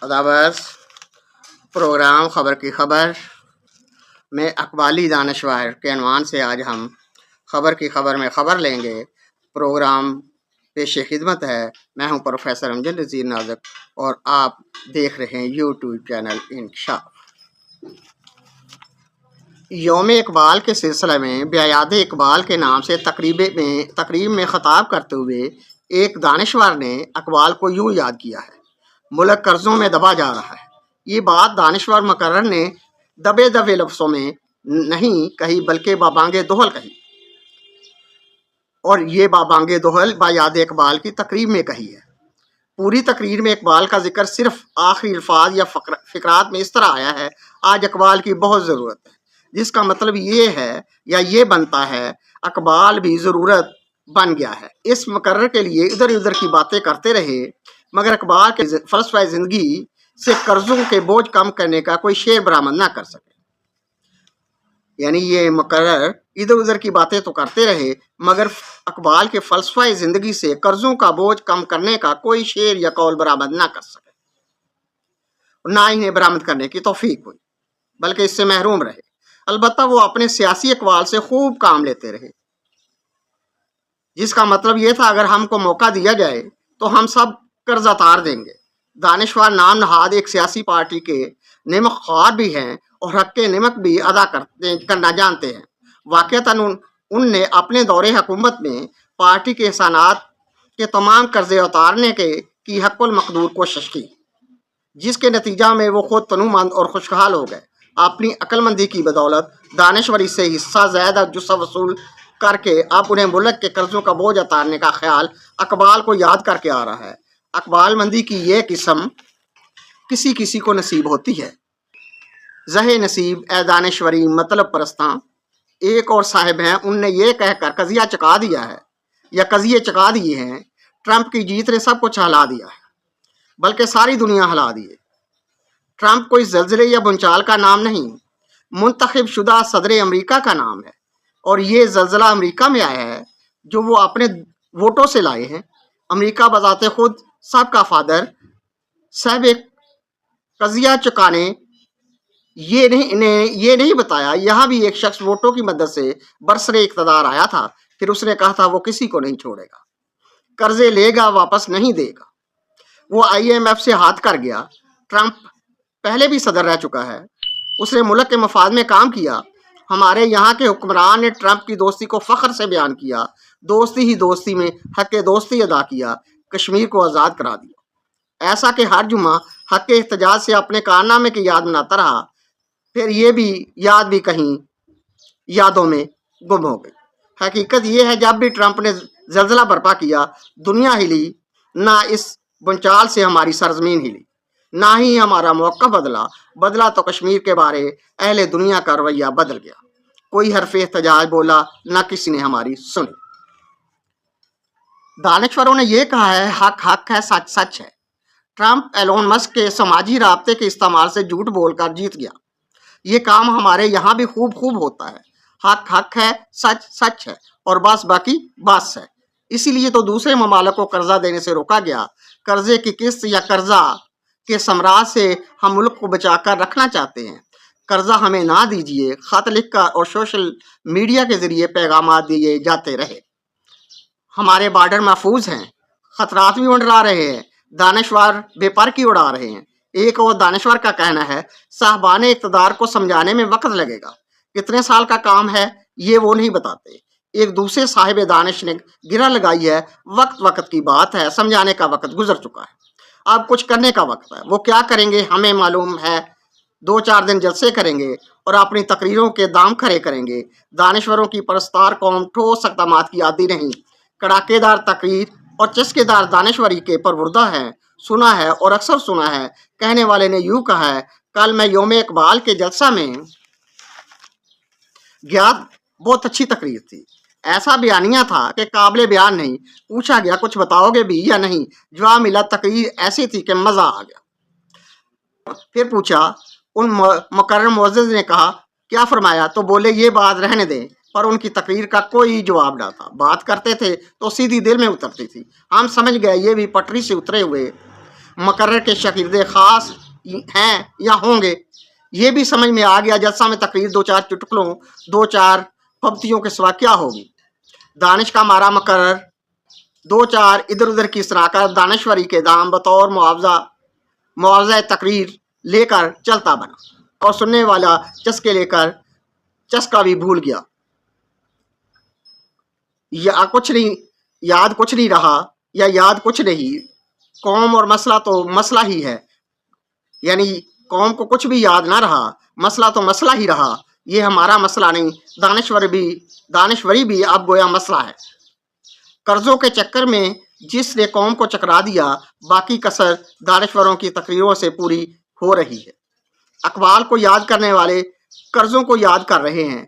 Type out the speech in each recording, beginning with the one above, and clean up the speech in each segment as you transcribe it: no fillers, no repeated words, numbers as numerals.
अदाबस programme ख़बर की खबर में अकबाली दानश्वर के अनवान से आज हम ख़बर की खबर में ख़बर लेंगे। प्रोग्राम पेश खिदमत है। मैं हूं प्रोफेसर अमजद नज़ीर नाज़क और आप देख रहे हैं यूट्यूब चैनल इंकशाफ। यौम इकबाल के सिलसिले में बेयाद इकबाल के नाम से तकरीब में ख़िताब करते हुए एक दानश्वर ने इकबाल को यूँ याद किया है, मुल्क कर्ज़ों में दबा जा रहा है। ये बात दानश्वर मुकर्रर ने दबे दबे लफ्ज़ों में नहीं कही बल्कि बाबांगे दोहल कही, और ये बाबांगे दोहल बेयाद इकबाल की तकरीब में कही है। पूरी तकरीर में इकबाल का जिक्र सिर्फ आखिरी अल्फाज या फ़िक्रात में इस तरह आया है, आज इकबाल की बहुत ज़रूरत है, जिसका मतलब ये है या ये बनता है इकबाल भी ज़रूरत बन गया है। इस मुकर्रर के लिए इधर उधर की बातें करते रहे, मगर इकबाल के फ़लसफ़ा ज़िंदगी से कर्ज़ों के बोझ कम करने का कोई शेर बरामद ना कर सके। यानी ये मुकर्रर इधर उधर की बातें तो करते रहे, मगर इकबाल के फ़लसफ़ा ज़िंदगी से कर्ज़ों का बोझ कम करने का कोई शेर या कौल बरामद ना कर सके, ना इन्हें बरामद करने की तौफीक हुई, बल्कि इससे महरूम रहे। अलबत्ता वो अपने सियासी इकबाल से खूब काम लेते रहे, जिसका मतलब ये था अगर हमको मौका दिया जाए तो हम सब कर्जा तार देंगे। दानश्वर नाम नहाद एक सियासी पार्टी के निमक ख्वार भी हैं और हक के निमक भी अदा करना जानते हैं। वाक़तन उनने अपने दौरे हुकूमत में पार्टी के एहसानात के तमाम कर्जे उतारने की हक़्क़ुल मक़दूर कोशिश की, जिसके नतीजा में वो खुद तनुमंद और खुशहाल हो गए। अपनी अक्लमंदी की बदौलत दानश्वरी से हिस्सा ज़्यादा जुस्सा वसूल करके अब उन्हें मुल्क के कर्ज़ों का बोझ उतारने का ख्याल इकबाल को याद करके आ रहा है। इकबाल मंदी की ये किस्म किसी किसी को नसीब होती है। ज़हे नसीब ए दानश्वरी मतलब परस्तां एक और साहिब हैं, उनने ये कहकर कज़िया चुका दिया है या कज़िए चुका दिए हैं, ट्रंप की जीत ने सब कुछ हिला दिया है, बल्कि सारी दुनिया हिला दी है। ट्रंप कोई ज़लज़ले या भूचाल का नाम नहीं, मुंतखब शुदा सदर अमरीका का नाम है, और ये ज़लज़ला अमरीका में आया है जो वो अपने वोटों से लाए हैं। अमरीका बजाते खुद सबका फादर साहब एक कज़िया चुकाने ये नहीं बताया। यहाँ भी एक शख्स वोटों की मदद से बरसरे इक़्तिदार आया था, फिर उसने कहा था वो किसी को नहीं छोड़ेगा, कर्जे लेगा वापस नहीं देगा। वो IMF से हाथ कर गया। ट्रंप पहले भी सदर रह चुका है, उसने मुल्क के मफाद में काम किया। हमारे यहाँ के हुक्मरान ने ट्रंप की दोस्ती को फ़ख्र से बयान किया, दोस्ती ही दोस्ती में हक़ दोस्ती अदा किया, कश्मीर को आज़ाद करा दिया। ऐसा कि हर जुम्मा हक़ एहतजाज से अपने कारनामे की याद मनाता रहा, फिर ये भी याद भी कहीं यादों में गुम हो गई। हकीकत ये है जब भी ट्रंप ने ज़लज़ला बर्पा किया, दुनिया हिली, ना इस भूचाल से हमारी सरजमीन हिली, ना ही हमारा मौका बदला तो कश्मीर के बारे अहले दुनिया का रवैया बदल गया। कोई हरफ एहतजाज बोला, ना किसी ने हमारी सुनी। दानश्वरों ने यह कहा है हक हक है, सच सच है। ट्रंप एलोन मस्क के समाजी राब्ते के इस्तेमाल से झूठ बोलकर जीत गया। ये काम हमारे यहाँ भी खूब होता है। हक हक है, सच सच है, और बस बाकी बस है। इसीलिए तो दूसरे ममालिक को कर्जा देने से रोका गया। कर्जे की किस्त या कर्जा के समराज से हम मुल्क को बचाकर रखना चाहते हैं। कर्जा हमें ना दीजिए, खत लिखकर और सोशल मीडिया के जरिए पैगाम दिए जाते रहे। हमारे बॉर्डर महफूज हैं, खतरात भी मंडरा रहे हैं, दानश्वर बेपर की उड़ा रहे हैं। एक और दानश्वर का कहना है साहबान इक़्तिदार को समझाने में वक्त लगेगा, कितने साल का काम है ये वो नहीं बताते। एक दूसरे साहिब दानिश ने गिरा लगाई है, वक्त की बात है, समझाने का वक्त गुजर चुका है, अब कुछ करने का वक्त है। वो क्या करेंगे हमें मालूम है, 2-4 दिन जलसे करेंगे और अपनी तकरीरों के दाम खड़े करेंगे। दानश्वरों की परस्तार कौम ठोस इक़दामात की आदी नहीं, कड़ाकेदार तकरीर और चस्केदार दानश्वरी के परवुर्दा है। सुना है और अक्सर सुना है, कहने वाले ने यूँ कहा है, कल मैं यौम इकबाल के जलसा में गया, बहुत अच्छी तकरीर थी। ऐसा बयानिया था कि काबिल बयान नहीं। पूछा गया कुछ बताओगे भी या नहीं, जवाब मिला तकरीर ऐसी थी कि मज़ा आ गया। फिर पूछा, उन मुकर्रर मुअज़्ज़िज़ ने कहा क्या फरमाया, तो बोले ये बात रहने दें, पर उनकी तकरीर का कोई जवाब ना था। बात करते थे तो सीधी दिल में उतरती थी। हम समझ गए ये भी पटरी से उतरे हुए مقرر کے شاگرد خاص ہیں یا ہوں گے، یہ بھی سمجھ میں آ گیا۔ جلسہ میں تقریر دو چار چٹکلوں، دو چار پبتیوں کے سوا کیا ہوگی؟ دانش کا مارا مقرر دو چار ادھر ادھر کی شراکت دانشوری کے دام بطور معاوضہ تقریر لے کر چلتا بنا، اور سننے والا چسکے لے کر چسکا بھی بھول گیا۔ یاد کچھ نہیں رہا، یا یاد کچھ نہیں، قوم اور مسئلہ تو مسئلہ ہی ہے، یعنی قوم کو کچھ بھی یاد نہ رہا، مسئلہ تو مسئلہ ہی رہا۔ یہ ہمارا مسئلہ نہیں، دانشوری بھی اب گویا مسئلہ ہے۔ قرضوں کے چکر میں جس نے قوم کو چکرا دیا، باقی کسر دانشوروں کی تقریروں سے پوری ہو رہی ہے۔ اقبال کو یاد کرنے والے قرضوں کو یاد کر رہے ہیں،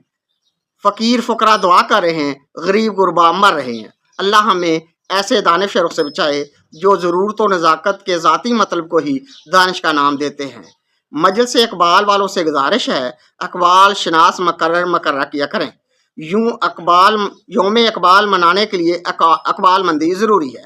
فقیر فقراء دعا کر رہے ہیں، غریب غربا مر رہے ہیں۔ اللہ ہمیں ایسے دانشوروں سے بچائے جو ضرورت و نزاکت کے ذاتی مطلب کو ہی دانش کا نام دیتے ہیں۔ مجلس اقبال والوں سے گزارش ہے، اقبال شناس مقرر کیا کریں۔ یوم اقبال منانے کے لیے اقبال مندی ضروری ہے۔